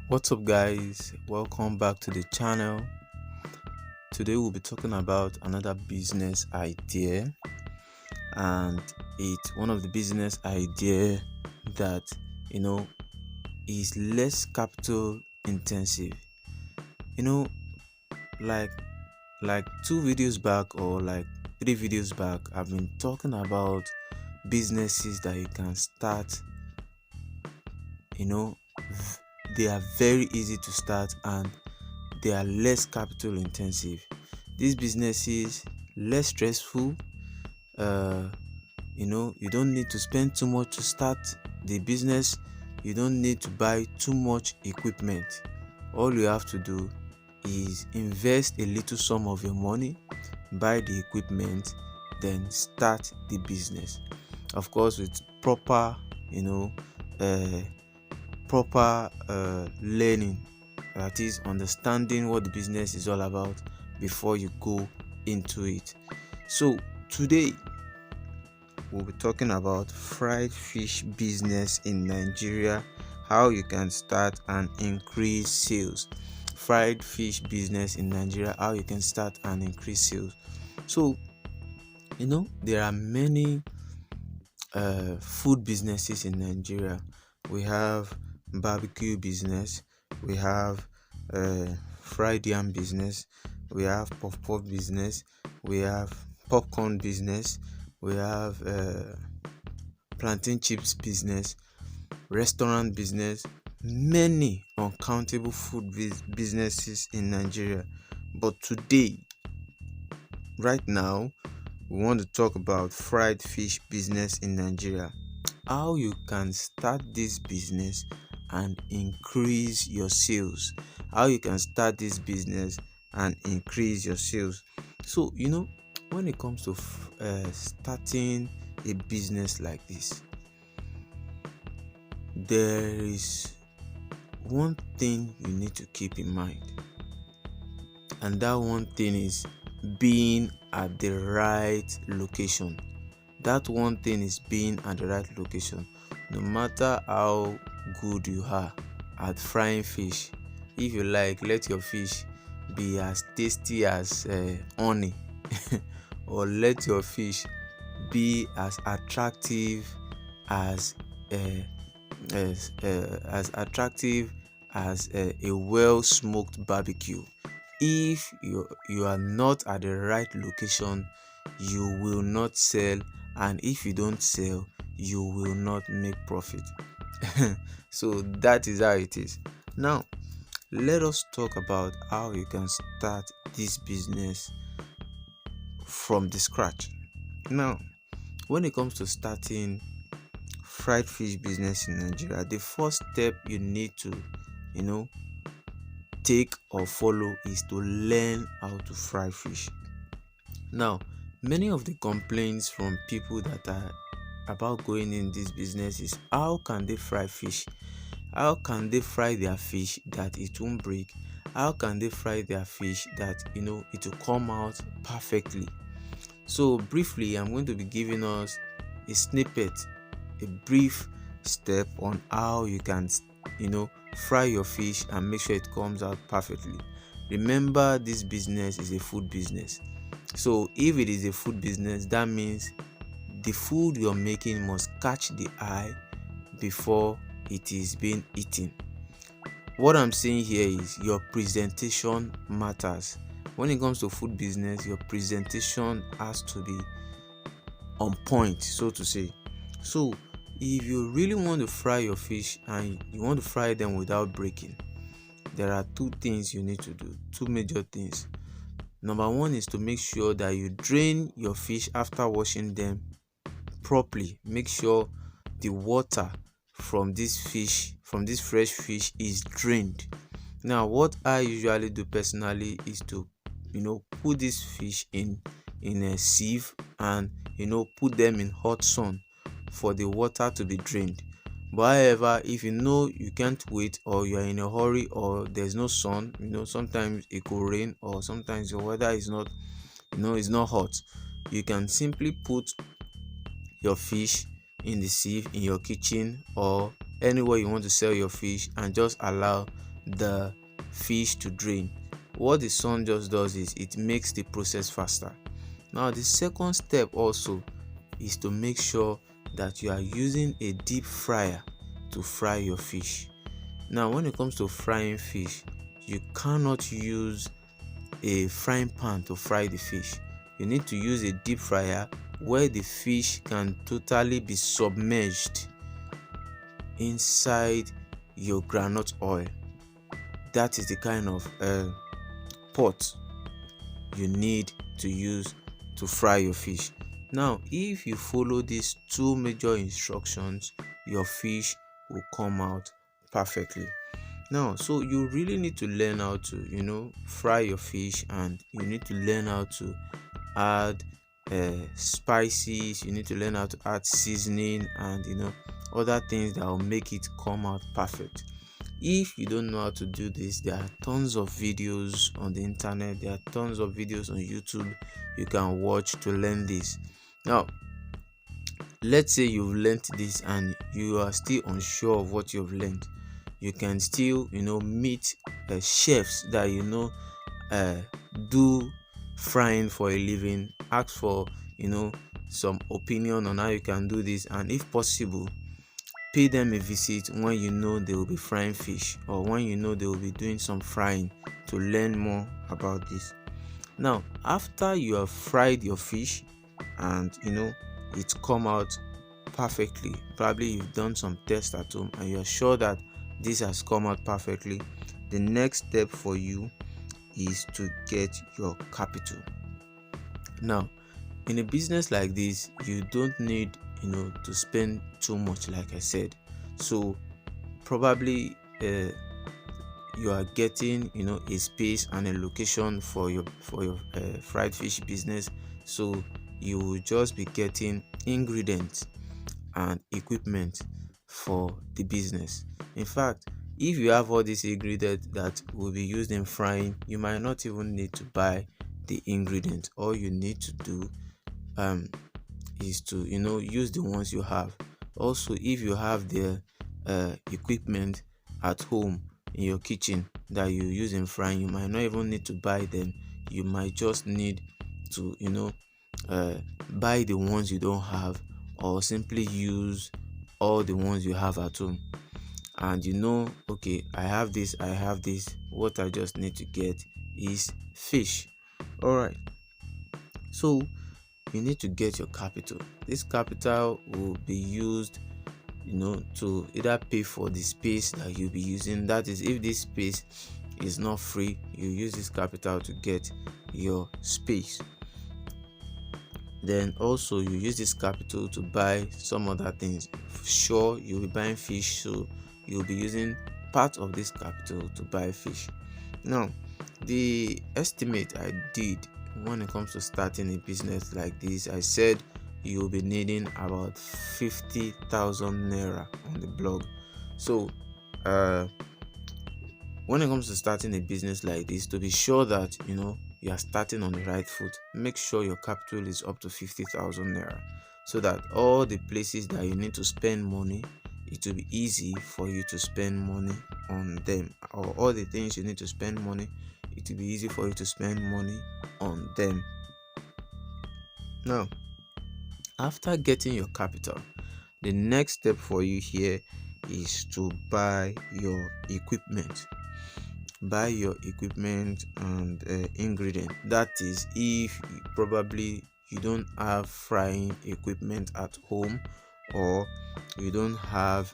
What's up, guys? Welcome back to the channel. Today we'll be talking about another business idea, and it's one of the business idea that you know is less capital intensive. You know, like like 2 videos back or like 3 videos back, I've been talking about businesses that you can start. You know, they are very easy to start and they are less capital intensive. These businesses less stressful. uh you don't need to spend too much to start the business. You don't need to buy too much equipment. All you have to do is invest a little sum of your money, buy the equipment, then start the business, of course with you know uh, proper learning, that is understanding what the business is all about before you go into it. So today we'll be talking about fried fish business in Nigeria, how you can start and increase sales. Fried fish business in Nigeria, how you can start and increase sales. So there are many food businesses in Nigeria. We have barbecue business, we have fried yam business, we have puff puff business, we have popcorn business, we have plantain chips business, restaurant business, many uncountable food businesses in Nigeria. But today, right now, we want to talk about fried fish business in Nigeria. How you can start this business and increase your sales. How you can start this business and increase your sales. So, when it comes to starting a business like this, there is one thing you need to keep in mind, and that one thing is being at the right location. That one thing is being at the right location. No matter how good you are at frying fish, if you like, let your fish be as tasty as honey or let your fish be as attractive as as attractive as a well smoked barbecue. If you are not at the right location, you will not sell, and if you don't sell, you will not make profit. So that is how it is. Now let us talk about how you can start this business from the scratch. Now, when it comes to starting fried fish business in Nigeria, the first step you need to take or follow is to learn how to fry fish. Now, many of the complaints from people that are about going in this business is, how can they fry fish? How can they fry their fish that it won't break? How can they fry their fish that it will come out perfectly? So briefly, I'm going to be giving us a snippet, a brief step on how you can fry your fish and make sure it comes out perfectly. Remember, this business is a food business. So if it is a food business, that means the food you're making must catch the eye before it is being eaten. What I'm saying here is your presentation matters. When it comes to food business, your presentation has to be on point, so to say. So if you really want to fry your fish and you want to fry them without breaking, there are 2 things you need to do, 2 major things. Number one is to make sure that you drain your fish after washing them properly. Make sure the water from this fresh fish is drained. Now, what I usually do personally is to put this fish in a sieve and put them in hot sun for the water to be drained. But however, if you can't wait, or you are in a hurry, or there's no sun, sometimes it could rain, or sometimes the weather is not is not hot, you can simply put your fish in the sieve in your kitchen or anywhere you want to sell your fish and just allow the fish to drain. What the sun just does is it makes the process faster. Now the second step also is to make sure that you are using a deep fryer to fry your fish. Now when it comes to frying fish, you cannot use a frying pan to fry the fish. You need to use a deep fryer where the fish can totally be submerged inside your groundnut oil. That is the kind of pot you need to use to fry your fish. Now if you follow these two major instructions, your fish will come out perfectly. Now, so you really need to learn how to fry your fish, and you need to learn how to add spices. You need to learn how to add seasoning and other things that will make it come out perfect. If you don't know how to do this, there are tons of videos on the internet, there are tons of videos on YouTube you can watch to learn this. Now let's say you've learned this and you are still unsure of what you've learned. You can still meet chefs that do frying for a living. Ask for some opinion on how you can do this, and if possible, pay them a visit when they will be frying fish, or when they will be doing some frying, to learn more about this. Now after you have fried your fish and it's come out perfectly, probably you've done some tests at home and you're sure that this has come out perfectly, the next step for you is to get your capital. Now in a business like this, you don't need to spend too much, like I said. So probably you are getting a space and a location for your fried fish business. So you will just be getting ingredients and equipment for the business. In fact, if you have all these ingredients that will be used in frying, you might not even need to buy the ingredients. All you need to do is to use the ones you have. Also, if you have the equipment at home in your kitchen that you use in frying, you might not even need to buy them. You might just need to buy the ones you don't have, or simply use all the ones you have at home. And okay, I have this, what I just need to get is fish. All right, so you need to get your capital. This capital will be used to either pay for the space that you'll be using. That is, if this space is not free, you use this capital to get your space. Then also you use this capital to buy some other things. Sure, you'll be buying fish, so you'll be using part of this capital to buy fish. Now the estimate I did when it comes to starting a business like this, I said you'll be needing about 50,000 naira on the blog. So when it comes to starting a business like this, to be sure that you are starting on the right foot, make sure your capital is up to 50,000 naira, so that all the places that you need to spend money, it will be easy for you to spend money on them. Or all the things you need to spend money, it will be easy for you to spend money on them. Now after getting your capital, the next step for you here is to buy your equipment. Buy your equipment and ingredient. That is, if probably you don't have frying equipment at home, or you don't have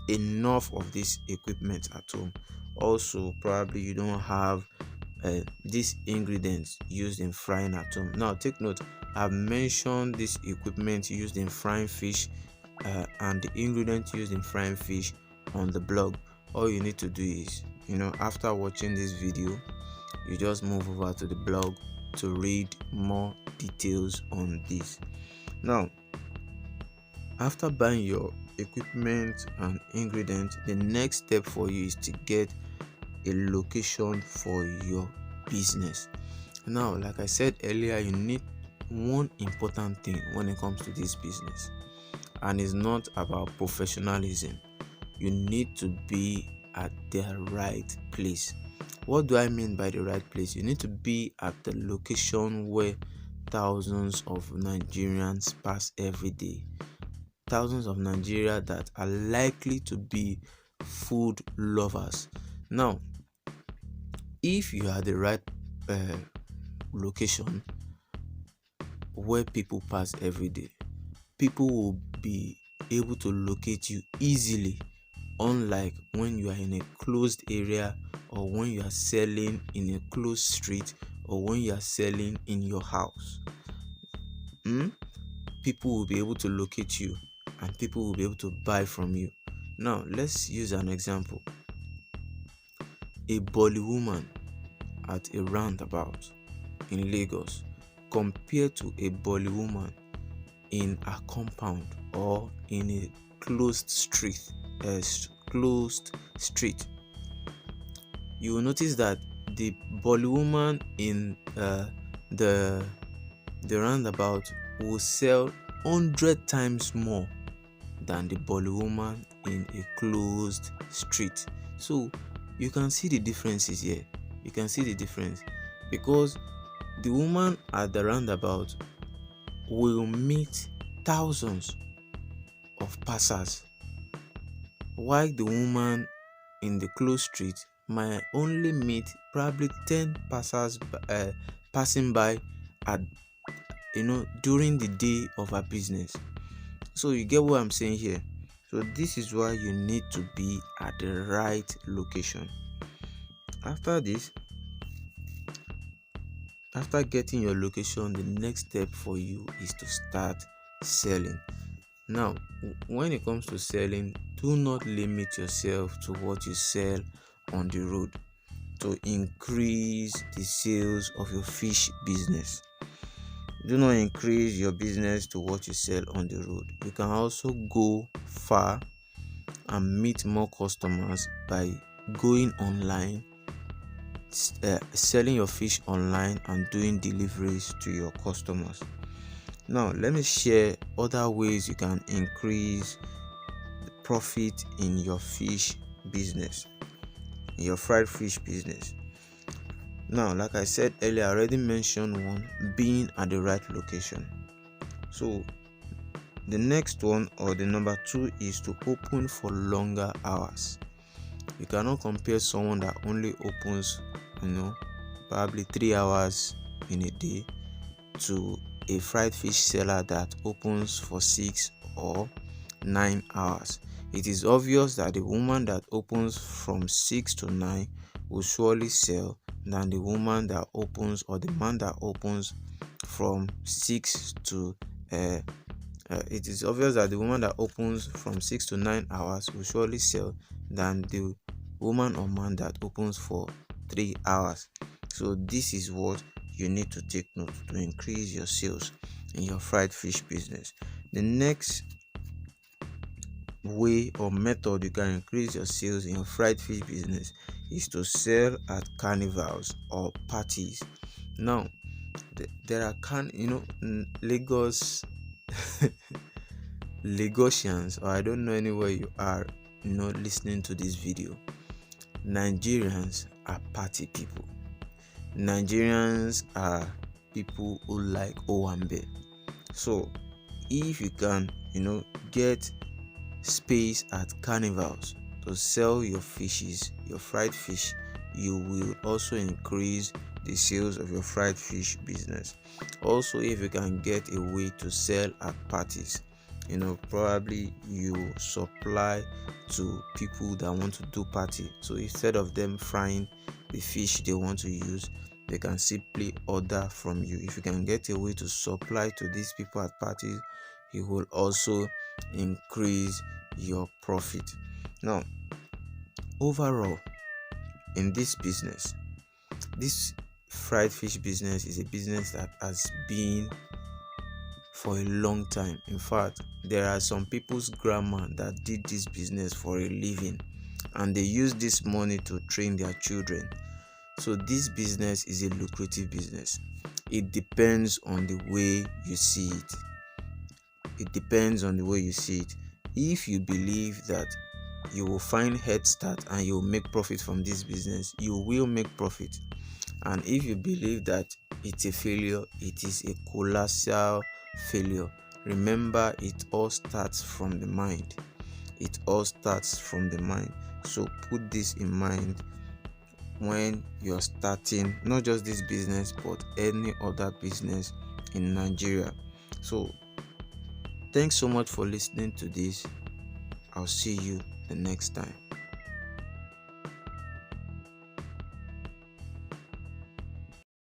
enough of this equipment at home. Also, probably you don't have these ingredients used in frying at home. Now take note, I've mentioned this equipment used in frying fish and the ingredients used in frying fish on the blog. All you need to do is after watching this video, you just move over to the blog to read more details on this. Now after buying your equipment and ingredients, the next step for you is to get a location for your business. Now like I said earlier, you need one important thing when it comes to this business, and it's not about professionalism. You need to be at the right place. What do I mean by the right place? You need to be at the location where thousands of Nigerians pass every day. Thousands of Nigeria that are likely to be food lovers. Now, if you are the right location where people pass every day, people will be able to locate you easily, unlike when you are in a closed area, or when you are selling in a closed street, or when you are selling in your house. People will be able to locate you and people will be able to buy from you. Now let's use an example. A Bolly woman at a roundabout in Lagos compared to a Bolly woman in a compound or in a closed street, you will notice that the Bolly woman in the roundabout will sell 100 times more than the Bolly woman in a closed street. So you can see the differences here. You can see the difference, because the woman at the roundabout will meet thousands of passers, while the woman in the closed street might only meet probably 10 passers passing by at during the day of her business. So you get what I'm saying here. So this is why you need to be at the right location. After getting your location, the next step for you is to start selling. Now, when it comes to selling, do not limit yourself to what you sell on the road to increase the sales of your fish business. Do not increase your business to what you sell on the road. You can also go far and meet more customers by going online, selling your fish online and doing deliveries to your customers. Now let me share other ways you can increase the profit in your fish business, in your fried fish business. Now, like I said earlier, I already mentioned one, being at the right location. So the next one, or the number 2, is to open for longer hours. You cannot compare someone that only opens probably 3 hours in a day to a fried fish seller that opens for 6 or 9 hours. It is obvious that the woman that opens from 6 to 9 will surely sell than the woman that opens, or the man that opens from 6 to it is obvious that the woman that opens from 6 to 9 hours will surely sell than the woman or man that opens for 3 hours. So this is what you need to take note to increase your sales in your fried fish business. The next way or method you can increase your sales in your fried fish business is to sell at carnivals or parties. Now there are Lagos Lagosians, or I don't know anywhere you are listening to this video. Nigerians are party people. Nigerians are people who like Owambe. So if you can get space at carnivals to sell your fishes, your fried fish, you will also increase the sales of your fried fish business. Also, if you can get a way to sell at parties, probably you supply to people that want to do party. So instead of them frying the fish they want to use, they can simply order from you. If you can get a way to supply to these people at parties, it will also increase your profit. Now, overall, in this business, this fried fish business is a business that has been for a long time. In fact, there are some people's grandma that did this business for a living, and they use this money to train their children. So this business is a lucrative business. It depends on the way you see it. It depends on the way you see it. If you believe that you will find head start and you will make profit from this business. You will make profit. And if you believe that it's a failure, it is a colossal failure. Remember, it all starts from the mind. It all starts from the mind. So put this in mind when you're starting not just this business but any other business in Nigeria. So thanks so much for listening to this. I'll see you the next time.